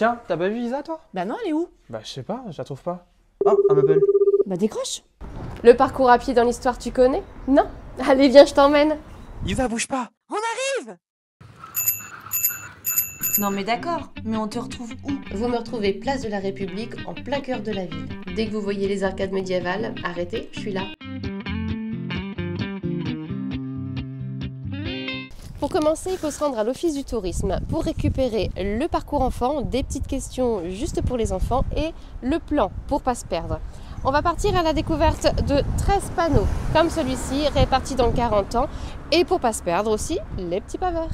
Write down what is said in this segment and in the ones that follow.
Tiens, t'as pas vu Isa, toi? Bah non, elle est où? Bah, je sais pas, je la trouve pas. Oh, un m'appelle. Bah décroche. Le parcours à pied dans l'histoire, tu connais? Non? Allez, viens, je t'emmène. Isa, bouge pas! Non mais d'accord, mais on te retrouve où? Vous me retrouvez place de la République, en plein cœur de la ville. Dès que vous voyez les arcades médiévales, arrêtez, je suis là. Pour commencer, il faut se rendre à l'office du tourisme pour récupérer le parcours enfant, des petites questions juste pour les enfants et le plan pour pas se perdre. On va partir à la découverte de 13 panneaux comme celui-ci répartis dans 40 ans et pour pas se perdre aussi, les petits paveurs.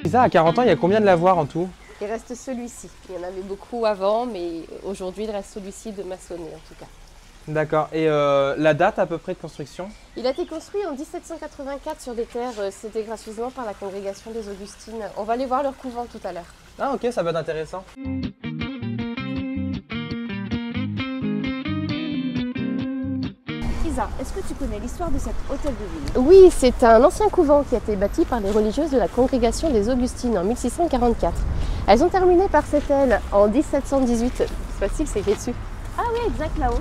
Isa, à 40 ans, il y a combien de lavoirs en tout? Il reste celui-ci. Il y en avait beaucoup avant, mais aujourd'hui, il reste celui-ci de maçonné en tout cas. D'accord. Et la date à peu près de construction? Il a été construit en 1784 sur des terres cédées gracieusement par la congrégation des Augustines. On va aller voir leur couvent tout à l'heure. Ah ok, ça va être intéressant. Isa, est-ce que tu connais l'histoire de cet hôtel de ville? Oui, c'est un ancien couvent qui a été bâti par les religieuses de la congrégation des Augustines en 1644. Elles ont terminé par cette aile en 1718. C'est facile, c'est écrit dessus. Ah oui, exact, là-haut.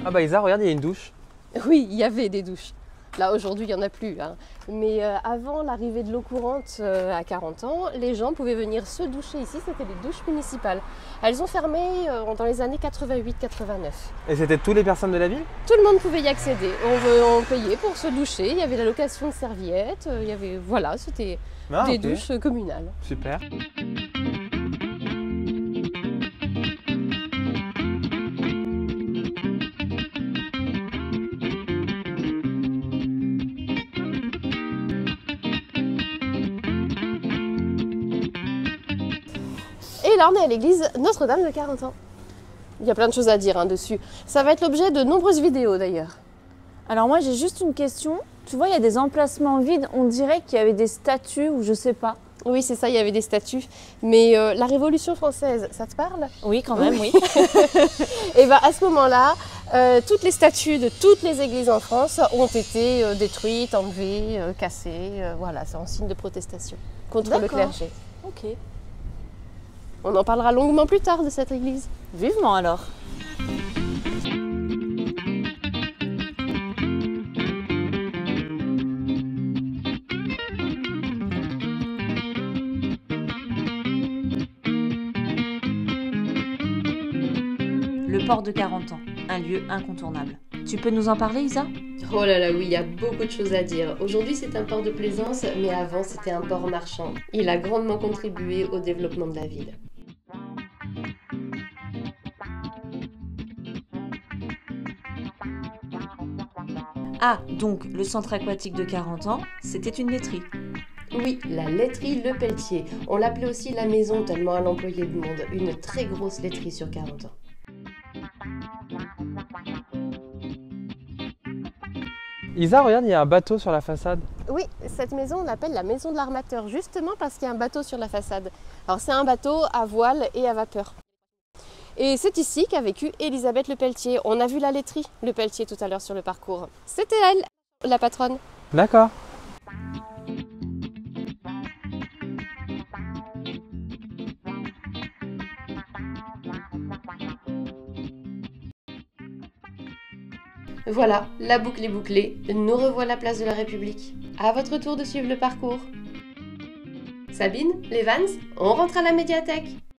Ah bah Isa, regarde, il y a une douche. Oui, il y avait des douches. Là, aujourd'hui, il n'y en a plus. Hein. Mais avant l'arrivée de l'eau courante à 40 ans, les gens pouvaient venir se doucher ici. C'était les douches municipales. Elles ont fermé dans les années 88-89. Et c'était toutes les personnes de la ville? Tout le monde pouvait y accéder. On payait pour se doucher. Il y avait la location de serviettes. Il y avait, voilà, c'était des douches communales. Super. Et là, on est à l'église Notre-Dame de 40 ans. Il y a plein de choses à dire dessus. Ça va être l'objet de nombreuses vidéos d'ailleurs. Alors moi, j'ai juste une question. Tu vois, il y a des emplacements vides. On dirait qu'il y avait des statues ou je sais pas. Oui, c'est ça, il y avait des statues. Mais la Révolution française, ça te parle? Oui, quand même, oui. Et bien à ce moment-là, toutes les statues de toutes les églises en France ont été détruites, enlevées, cassées. Voilà, c'est en signe de protestation contre le clergé. Ok. On en parlera longuement plus tard de cette église. Vivement alors. Le port de 40 ans, un lieu incontournable. Tu peux nous en parler, Isa? Oh là là, oui, il y a beaucoup de choses à dire. Aujourd'hui, c'est un port de plaisance, mais avant, c'était un port marchand. Il a grandement contribué au développement de la ville. Ah, donc le centre aquatique de 40 ans, c'était une laiterie. Oui, la laiterie Le Pelletier. On l'appelait aussi la maison tellement elle employait de monde. Une très grosse laiterie sur 40 ans. Isa, regarde, il y a un bateau sur la façade. Oui, cette maison, on l'appelle la maison de l'armateur, justement parce qu'il y a un bateau sur la façade. Alors c'est un bateau à voile et à vapeur. Et c'est ici qu'a vécu Élisabeth Le Pelletier. On a vu la laiterie Le Pelletier tout à l'heure sur le parcours. C'était elle, la patronne. D'accord. Voilà, la boucle est bouclée. Nous revoilà place de la République. À votre tour de suivre le parcours. Sabine, les Vans, on rentre à la médiathèque.